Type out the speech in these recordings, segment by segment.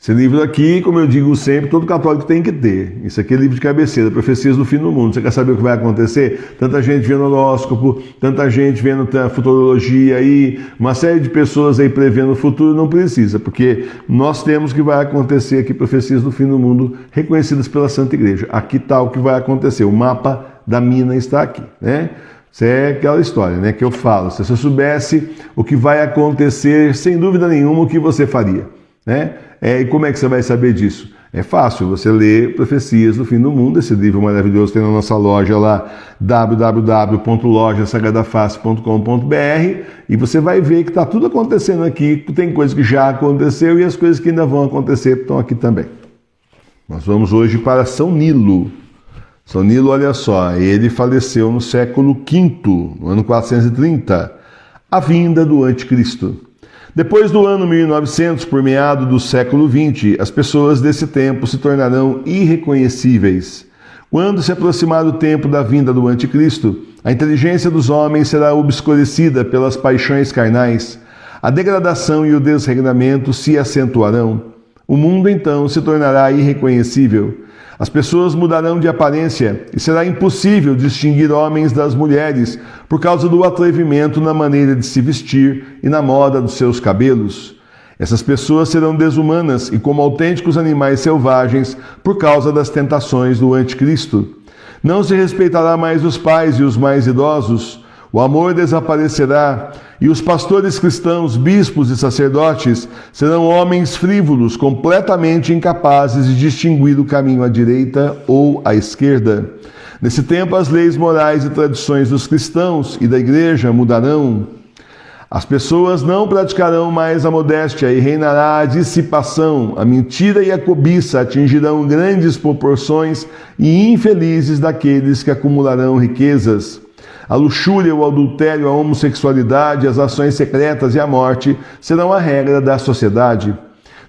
Esse livro aqui, como eu digo sempre, todo católico tem que ter. Isso aqui é livro de cabeceira, Profecias do Fim do Mundo. Você quer saber o que vai acontecer? Tanta gente vendo horóscopo, tanta gente vendo futurologia aí, uma série de pessoas aí prevendo o futuro, não precisa, porque nós temos o que vai acontecer aqui, Profecias do Fim do Mundo, reconhecidas pela Santa Igreja. Aqui está o que vai acontecer, o mapa da mina está aqui, né? Isso é aquela história, né, que eu falo. Se você soubesse o que vai acontecer, sem dúvida nenhuma, o que você faria, né? E como é que você vai saber disso? É fácil, você lê Profecias do Fim do Mundo, esse livro maravilhoso tem na nossa loja lá, www.lojasagradafácil.com.br, e você vai ver que está tudo acontecendo aqui, tem coisas que já aconteceu e as coisas que ainda vão acontecer estão aqui também. Nós vamos hoje para São Nilo. São Nilo, olha só, ele faleceu no século V, no ano 430, a vinda do Anticristo. Depois do ano 1900, por meado do século XX, as pessoas desse tempo se tornarão irreconhecíveis. Quando se aproximar o tempo da vinda do Anticristo, a inteligência dos homens será obscurecida pelas paixões carnais, a degradação e o desregramento se acentuarão. O mundo então se tornará irreconhecível. As pessoas mudarão de aparência e será impossível distinguir homens das mulheres por causa do atrevimento na maneira de se vestir e na moda dos seus cabelos. Essas pessoas serão desumanas e como autênticos animais selvagens por causa das tentações do Anticristo. Não se respeitará mais os pais e os mais idosos. O amor desaparecerá e os pastores cristãos, bispos e sacerdotes serão homens frívolos, completamente incapazes de distinguir o caminho à direita ou à esquerda. Nesse tempo, as leis morais e tradições dos cristãos e da igreja mudarão. As pessoas não praticarão mais a modéstia e reinará a dissipação. A mentira e a cobiça atingirão grandes proporções e infelizes daqueles que acumularão riquezas. A luxúria, o adultério, a homossexualidade, as ações secretas e a morte serão a regra da sociedade.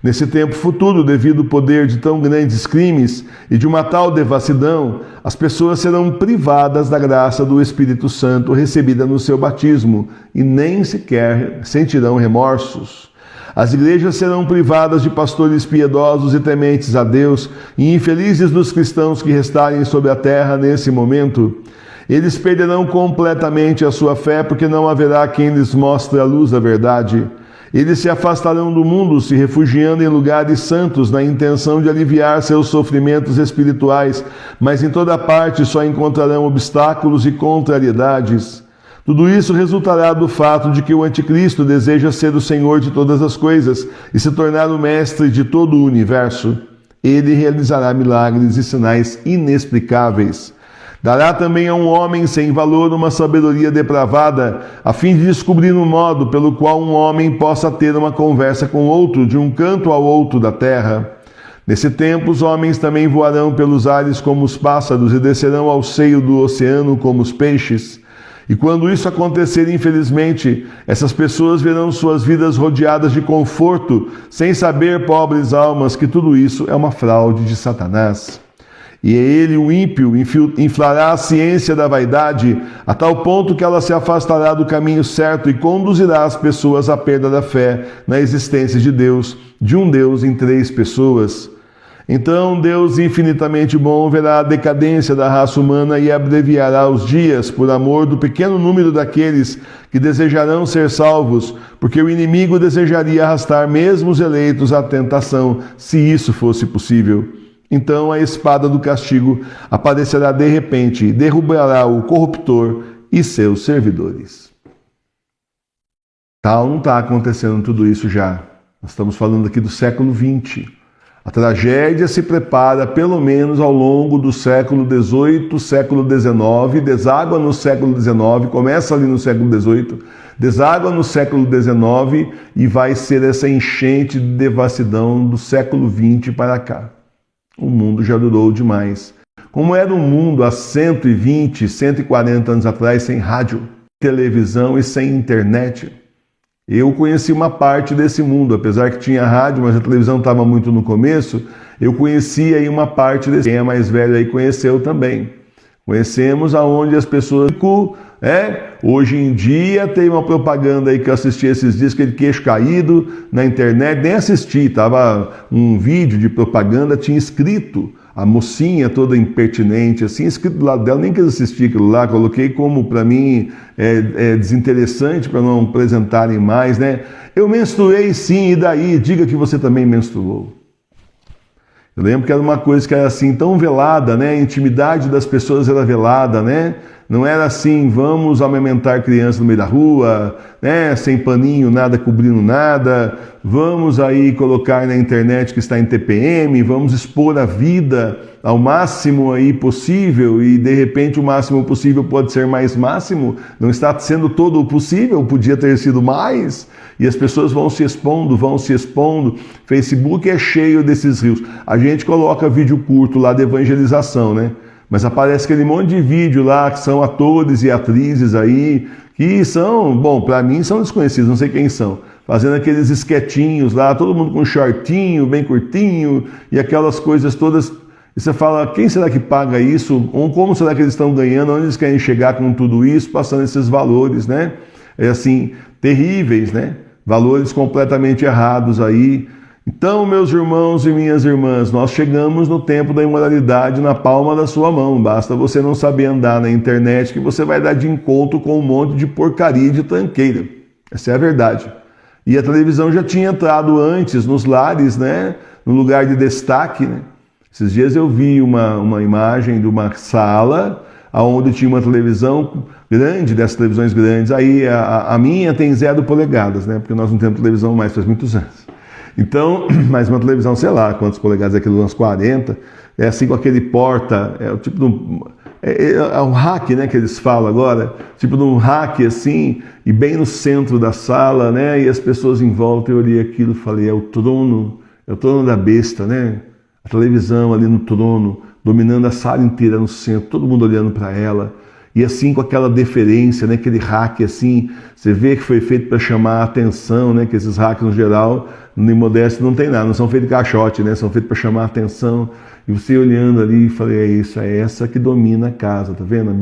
Nesse tempo futuro, devido ao poder de tão grandes crimes e de uma tal devassidão, as pessoas serão privadas da graça do Espírito Santo recebida no seu batismo e nem sequer sentirão remorsos. As igrejas serão privadas de pastores piedosos e tementes a Deus e infelizes dos cristãos que restarem sobre a terra nesse momento. Eles perderão completamente a sua fé, porque não haverá quem lhes mostre a luz da verdade. Eles se afastarão do mundo, se refugiando em lugares santos, na intenção de aliviar seus sofrimentos espirituais, mas em toda parte só encontrarão obstáculos e contrariedades. Tudo isso resultará do fato de que o Anticristo deseja ser o Senhor de todas as coisas e se tornar o mestre de todo o universo. Ele realizará milagres e sinais inexplicáveis. Dará também a um homem sem valor uma sabedoria depravada, a fim de descobrir um modo pelo qual um homem possa ter uma conversa com outro de um canto ao outro da terra. Nesse tempo, os homens também voarão pelos ares como os pássaros e descerão ao seio do oceano como os peixes. E quando isso acontecer, infelizmente, essas pessoas verão suas vidas rodeadas de conforto, sem saber, pobres almas, que tudo isso é uma fraude de Satanás. E ele, o ímpio, inflará a ciência da vaidade, a tal ponto que ela se afastará do caminho certo e conduzirá as pessoas à perda da fé na existência de Deus, de um Deus em três pessoas. Então Deus infinitamente bom verá a decadência da raça humana e abreviará os dias por amor do pequeno número daqueles que desejarão ser salvos, porque o inimigo desejaria arrastar mesmo os eleitos à tentação, se isso fosse possível. Então a espada do castigo aparecerá de repente e derrubará o corruptor e seus servidores. Tal não está acontecendo tudo isso já. Nós estamos falando aqui do século XX. A tragédia se prepara pelo menos ao longo do século XVIII, século XIX, deságua no século XIX, começa ali no século XVIII, deságua no século XIX e vai ser essa enchente de devassidão do século XX para cá. O mundo já durou demais. Como era um mundo há 120, 140 anos atrás, sem rádio, televisão e sem internet. Eu conheci uma parte desse mundo, apesar que tinha rádio, mas a televisão estava muito no começo, eu conheci aí uma parte desse. Quem é mais velho aí conheceu também. Conhecemos aonde as pessoas Hoje em dia tem uma propaganda aí que eu assisti esses dias, aquele queixo caído na internet, nem assisti, tava um vídeo de propaganda, tinha escrito, a mocinha toda impertinente, assim, escrito do lado dela, nem quis assistir aquilo lá, coloquei como, para mim, desinteressante, para não apresentarem mais, né? Eu menstruei sim, e daí? Diga que você também menstruou. Eu lembro que era uma coisa que era assim, tão velada, né? A intimidade das pessoas era velada, né? Não era assim, vamos amamentar crianças no meio da rua, né? Sem paninho, nada cobrindo nada, vamos aí colocar na internet que está em TPM, vamos expor a vida ao máximo aí possível, e de repente o máximo possível pode ser mais máximo, não está sendo todo o possível, podia ter sido mais, e as pessoas vão se expondo. Facebook é cheio desses rios. A gente coloca vídeo curto lá de evangelização, né? Mas aparece aquele monte de vídeo lá que são atores e atrizes aí, que são, bom, para mim são desconhecidos, não sei quem são, fazendo aqueles esquetinhos lá, todo mundo com shortinho, bem curtinho, e aquelas coisas todas. E você fala, quem será que paga isso? Ou como será que eles estão ganhando? Onde eles querem chegar com tudo isso, passando esses valores, né? Assim, terríveis, né? Valores completamente errados aí. Então, meus irmãos e minhas irmãs, nós chegamos no tempo da imoralidade na palma da sua mão. Basta você não saber andar na internet que você vai dar de encontro com um monte de porcaria de tranqueira. Essa é a verdade. E a televisão já tinha entrado antes nos lares, né? No lugar de destaque, né? Esses dias eu vi uma imagem de uma sala onde tinha uma televisão grande, dessas televisões grandes. Aí a minha tem 0 polegadas, né? Porque nós não temos televisão mais faz muitos anos. Então, mais uma televisão, sei lá quantas polegadas é aquilo, umas 40, é assim com aquele porta, é o tipo de um rack, né, que eles falam agora, tipo de um rack assim, e bem no centro da sala, né, e as pessoas em volta. Eu olhei aquilo e falei, é o trono da besta, né, a televisão ali no trono, dominando a sala inteira no centro, todo mundo olhando para ela. E assim com aquela deferência, né, aquele hack assim, você vê que foi feito para chamar a atenção, né, que esses hacks no geral, no Imodeste não tem nada, não são feitos de caixote, né, são feitos para chamar a atenção. E você olhando ali, falei, é isso, é essa que domina a casa, tá vendo? A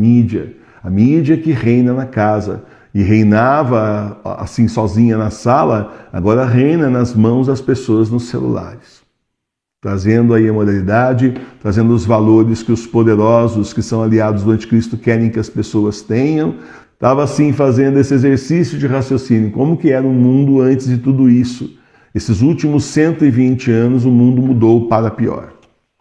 mídia que reina na casa. E reinava assim sozinha na sala, agora reina nas mãos das pessoas nos celulares. Trazendo aí a moralidade, trazendo os valores que os poderosos, que são aliados do anticristo, querem que as pessoas tenham. Estava assim fazendo esse exercício de raciocínio. Como que era o mundo antes de tudo isso? Esses últimos 120 anos o mundo mudou para pior.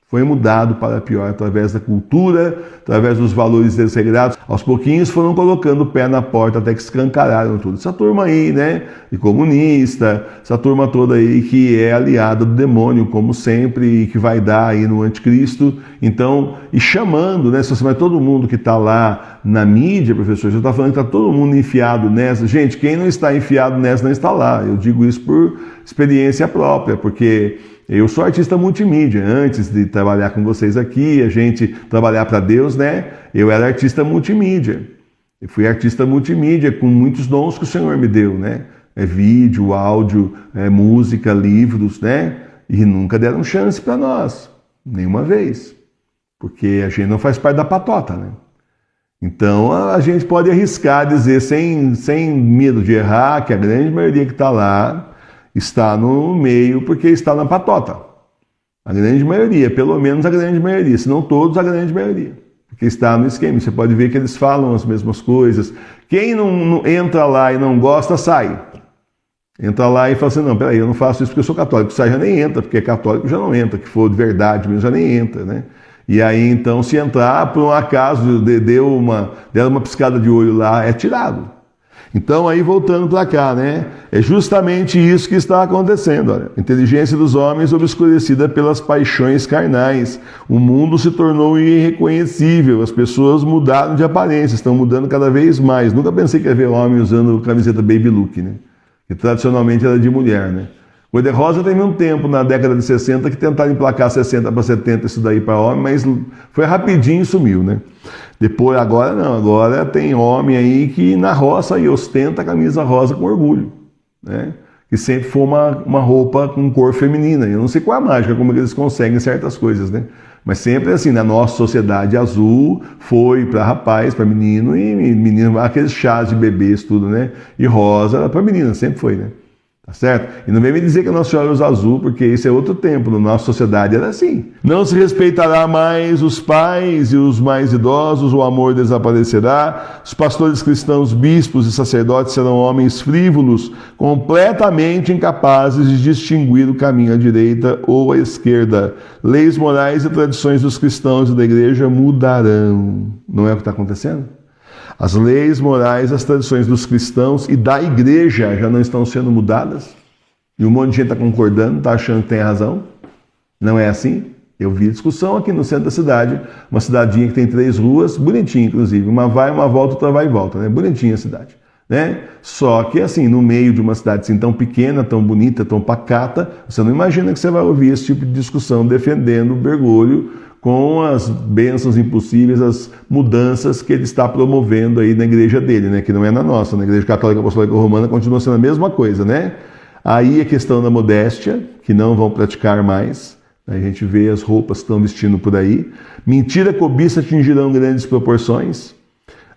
Foi mudado para pior através da cultura, através dos valores desregrados. Aos pouquinhos foram colocando o pé na porta até que escancararam tudo. Essa turma aí, né, de comunista, essa turma toda aí que é aliada do demônio, como sempre, e que vai dar aí no anticristo. Então, e chamando, né, se você vai todo mundo que está lá na mídia, professor, você está falando que está todo mundo enfiado nessa. Gente, quem não está enfiado nessa não está lá. Eu digo isso por experiência própria, porque eu sou artista multimídia. Antes de trabalhar com vocês aqui, a gente trabalhar para Deus, né? Eu era artista multimídia. Eu fui artista multimídia com muitos dons que o Senhor me deu, né? Vídeo, áudio, música, livros, né? E nunca deram chance para nós, nenhuma vez. Porque a gente não faz parte da patota, né? Então a gente pode arriscar dizer, sem medo de errar, que a grande maioria que está lá está no meio porque está na patota. A grande maioria, pelo menos a grande maioria, se não todos, a grande maioria. Porque está no esquema. Você pode ver que eles falam as mesmas coisas. Quem não entra lá e não gosta, sai. Entra lá e fala assim, não, peraí, eu não faço isso porque eu sou católico. Sai, já nem entra, porque católico já não entra, que for de verdade mesmo, já nem entra, né? E aí, então, se entrar, por um acaso, deram uma piscada de olho lá, é tirado. Então, aí voltando para cá, né? É justamente isso que está acontecendo. Olha. A inteligência dos homens obscurecida pelas paixões carnais. O mundo se tornou irreconhecível. As pessoas mudaram de aparência, estão mudando cada vez mais. Nunca pensei que ia ver homem usando camiseta baby look, né? Que tradicionalmente era de mulher, né? Cor-de-rosa teve um tempo, na década de 60, que tentaram emplacar 60 para 70 isso daí para homem, mas foi rapidinho e sumiu, né? Depois, agora não, agora tem homem aí que na roça aí ostenta a camisa rosa com orgulho, né? que sempre foi uma roupa com cor feminina. Eu não sei qual é a mágica, como eles conseguem certas coisas, né? Mas sempre assim, na nossa sociedade, azul foi para rapaz, para menino, e menino, aqueles chás de bebês, tudo, né? E rosa era para menina, sempre foi, né? Tá certo? E não vem me dizer que a Nossa Senhora usa azul, porque isso é outro tempo, na nossa sociedade era assim. Não se respeitará mais os pais e os mais idosos, o amor desaparecerá, os pastores cristãos, bispos e sacerdotes serão homens frívolos, completamente incapazes de distinguir o caminho à direita ou à esquerda. Leis morais e tradições dos cristãos e da igreja mudarão. Não é o que está acontecendo? As leis morais, as tradições dos cristãos e da igreja já não estão sendo mudadas? E um monte de gente está concordando, está achando que tem razão? Não é assim? Eu vi discussão aqui no centro da cidade, uma cidadinha que tem 3 ruas, bonitinha inclusive, uma vai, uma volta, outra vai e volta, né? Bonitinha a cidade, né? Só que assim, no meio de uma cidade assim tão pequena, tão bonita, tão pacata, você não imagina que você vai ouvir esse tipo de discussão defendendo o Bergoglio com as bênçãos impossíveis, as mudanças que ele está promovendo aí na igreja dele, né? Que não é na nossa, na Igreja Católica Apostólica Romana continua sendo a mesma coisa, né? Aí a questão da modéstia, que não vão praticar mais, a gente vê as roupas que estão vestindo por aí. Mentira e cobiça atingirão grandes proporções.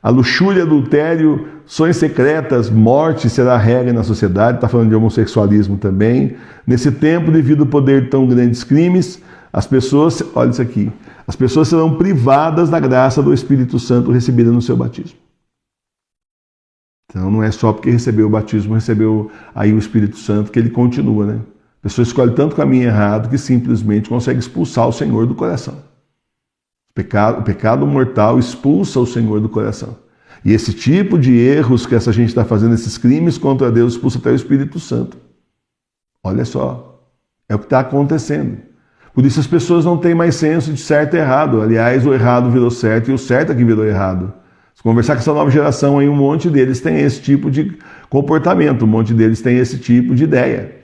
A luxúria, adultério, ações secretas, morte será a regra na sociedade, está falando de homossexualismo também. Nesse tempo, devido ao poder de tão grandes crimes, as pessoas, olha isso aqui, as pessoas serão privadas da graça do Espírito Santo recebida no seu batismo. Então não é só porque recebeu o batismo, recebeu aí o Espírito Santo, que ele continua, né? A pessoa escolhe tanto caminho errado que simplesmente consegue expulsar o Senhor do coração. O pecado mortal expulsa o Senhor do coração. E esse tipo de erros que essa gente está fazendo, esses crimes contra Deus, expulsa até o Espírito Santo. Olha só, é o que está acontecendo. Por isso as pessoas não têm mais senso de certo e errado. Aliás, o errado virou certo e o certo é que virou errado. Se conversar com essa nova geração aí, um monte deles tem esse tipo de comportamento, um monte deles tem esse tipo de ideia.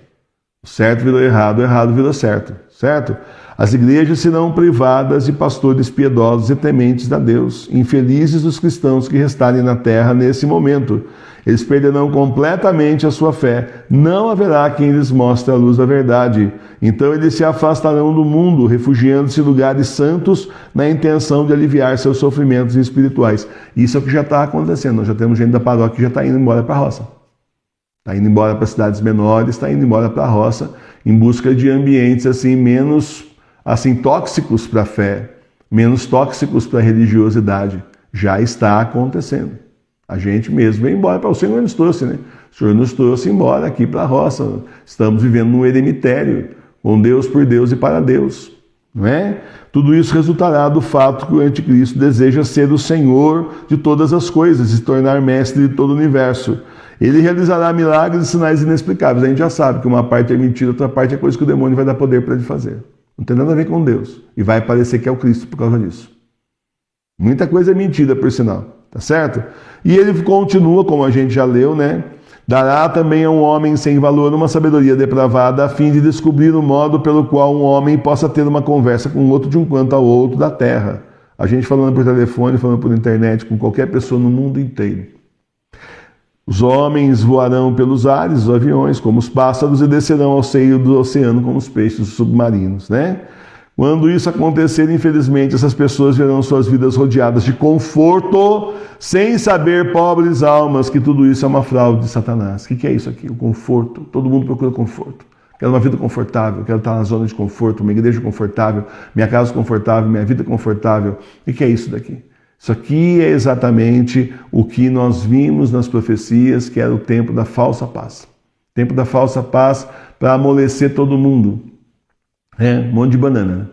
O certo virou errado, o errado virou certo, certo? As igrejas serão privadas de pastores piedosos e tementes a Deus. Infelizes os cristãos que restarem na terra nesse momento. Eles perderão completamente a sua fé. Não haverá quem lhes mostre a luz da verdade. Então eles se afastarão do mundo, refugiando-se em lugares santos na intenção de aliviar seus sofrimentos espirituais. Isso é o que já está acontecendo. Nós já temos gente da paróquia que já está indo embora para a roça. Está indo embora para cidades menores, está indo embora para a roça, em busca de ambientes assim menos assim tóxicos para a fé, menos tóxicos para a religiosidade. Já está acontecendo. A gente mesmo vem embora, para o Senhor nos trouxe, né? O Senhor nos trouxe embora aqui para a roça. Estamos vivendo num eremitério, com Deus, por Deus e para Deus, não é? Tudo isso resultará do fato que o anticristo deseja ser o Senhor de todas as coisas e se tornar mestre de todo o universo. Ele realizará milagres e sinais inexplicáveis. A gente já sabe que uma parte é mentira, outra parte é coisa que o demônio vai dar poder para ele fazer. Não tem nada a ver com Deus. E vai parecer que é o Cristo por causa disso. Muita coisa é mentira, por sinal. Tá certo? E ele continua, como a gente já leu, né? Dará também a um homem sem valor uma sabedoria depravada, a fim de descobrir o modo pelo qual um homem possa ter uma conversa com outro de um canto ao outro da terra. A gente falando por telefone, falando por internet, com qualquer pessoa no mundo inteiro. Os homens voarão pelos ares, os aviões, como os pássaros, e descerão ao seio do oceano como os peixes submarinos, né? Quando isso acontecer, infelizmente, essas pessoas verão suas vidas rodeadas de conforto, sem saber, pobres almas, que tudo isso é uma fraude de Satanás. O que é isso aqui? O conforto. Todo mundo procura conforto. Quero uma vida confortável, quero estar na zona de conforto, uma igreja confortável, minha casa confortável, minha vida confortável. O que é isso daqui? Isso aqui é exatamente o que nós vimos nas profecias, que era o tempo da falsa paz. O tempo da falsa paz para amolecer todo mundo. Um monte de banana.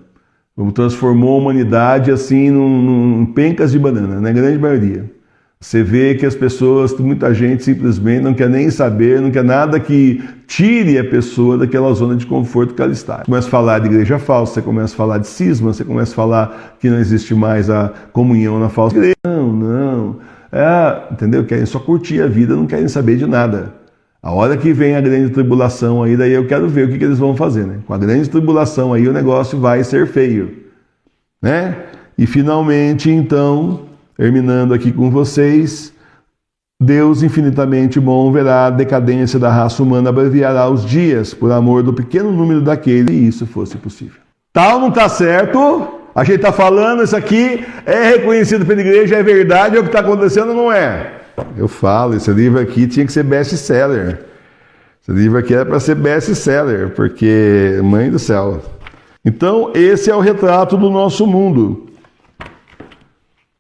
Transformou a humanidade assim num pencas de banana, na grande maioria. Você vê que as pessoas, muita gente simplesmente não quer nem saber, não quer nada que tire a pessoa daquela zona de conforto que ela está. Você começa a falar de igreja falsa, você começa a falar de cisma, você começa a falar que não existe mais a comunhão na falsa igreja. Não. Entendeu? Querem só curtir a vida, não querem saber de nada. A hora que vem a grande tribulação aí, daí eu quero ver o que eles vão fazer, né? Com a grande tribulação aí o negócio vai ser feio, né? E finalmente, então, terminando aqui com vocês, Deus infinitamente bom verá a decadência da raça humana, abreviará os dias por amor do pequeno número daquele, e isso fosse possível. Tal não está certo, a gente está falando, isso aqui é reconhecido pela igreja, é verdade, é o que está acontecendo, não é? Eu falo, esse livro aqui tinha que ser best-seller. Esse livro aqui era para ser best-seller, porque, mãe do céu. Então, esse é o retrato do nosso mundo.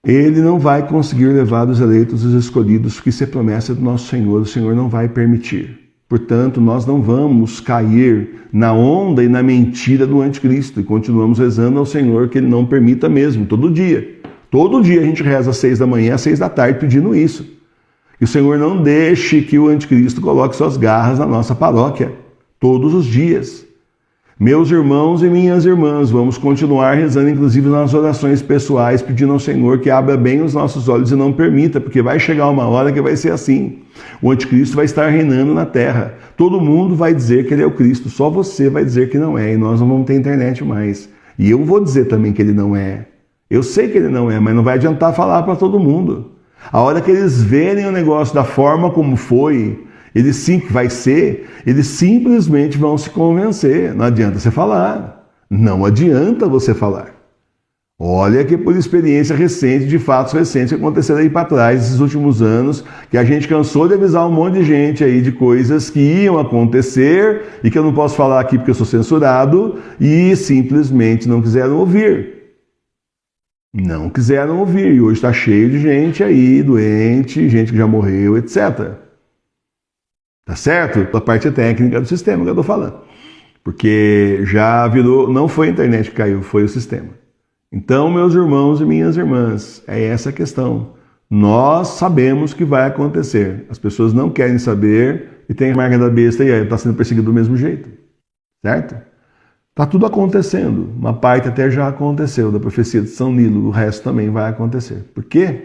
Ele não vai conseguir levar os eleitos, os escolhidos, porque isso é promessa do nosso Senhor, o Senhor não vai permitir. Portanto, nós não vamos cair na onda e na mentira do anticristo, e continuamos rezando ao Senhor que Ele não permita mesmo, todo dia. Todo dia a gente reza às 6 da manhã, às 6 da tarde, pedindo isso. Que o Senhor não deixe que o anticristo coloque suas garras na nossa paróquia, todos os dias. Meus irmãos e minhas irmãs, vamos continuar rezando, inclusive nas orações pessoais, pedindo ao Senhor que abra bem os nossos olhos e não permita, porque vai chegar uma hora que vai ser assim. O anticristo vai estar reinando na terra. Todo mundo vai dizer que ele é o Cristo, só você vai dizer que não é, e nós não vamos ter internet mais. E eu vou dizer também que ele não é. Eu sei que ele não é, mas não vai adiantar falar para todo mundo. A hora que eles verem o negócio da forma como foi, eles sim que vai ser, eles simplesmente vão se convencer. Não adianta você falar. Não adianta você falar. Olha que por experiência recente, de fatos recentes que aconteceram aí para trás, esses últimos anos, que a gente cansou de avisar um monte de gente aí de coisas que iam acontecer e que eu não posso falar aqui porque eu sou censurado, e simplesmente não quiseram ouvir. Não quiseram ouvir. E hoje está cheio de gente aí, doente, gente que já morreu, etc. Tá certo? A parte técnica do sistema que eu estou falando. Porque já virou, não foi a internet que caiu, foi o sistema. Então, meus irmãos e minhas irmãs, é essa a questão. Nós sabemos que vai acontecer. As pessoas não querem saber e tem a marca da besta e aí está sendo perseguido do mesmo jeito. Certo? Está tudo acontecendo. Uma parte até já aconteceu da profecia de São Nilo, o resto também vai acontecer. Por quê?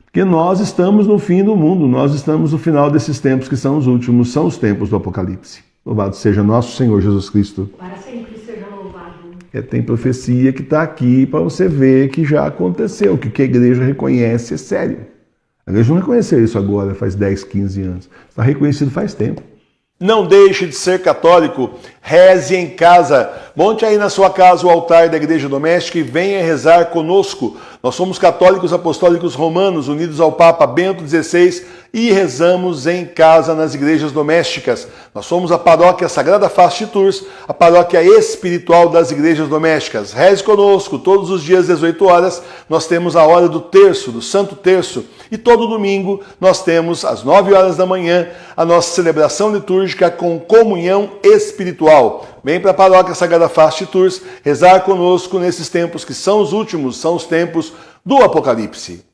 Porque nós estamos no fim do mundo, nós estamos no final desses tempos que são os últimos, são os tempos do Apocalipse. Louvado seja nosso Senhor Jesus Cristo. Para sempre seja louvado. Tem profecia que está aqui para você ver que já aconteceu, que a igreja reconhece é sério. A igreja não reconheceu isso agora, faz 10, 15 anos. Está reconhecido faz tempo. Não deixe de ser católico, reze em casa. Monte aí na sua casa o altar da igreja doméstica e venha rezar conosco. Nós somos católicos apostólicos romanos, unidos ao Papa Bento XVI e rezamos em casa nas igrejas domésticas. Nós somos a paróquia Sagrada Face de Tours, a paróquia espiritual das igrejas domésticas. Reze conosco, todos os dias às 18 horas nós temos a hora do terço, do Santo Terço, e todo domingo nós temos às 9 horas da manhã a nossa celebração litúrgica com comunhão espiritual. Vem para a paróquia Sagrada Face de Tours rezar conosco nesses tempos que são os últimos, são os tempos do Apocalipse.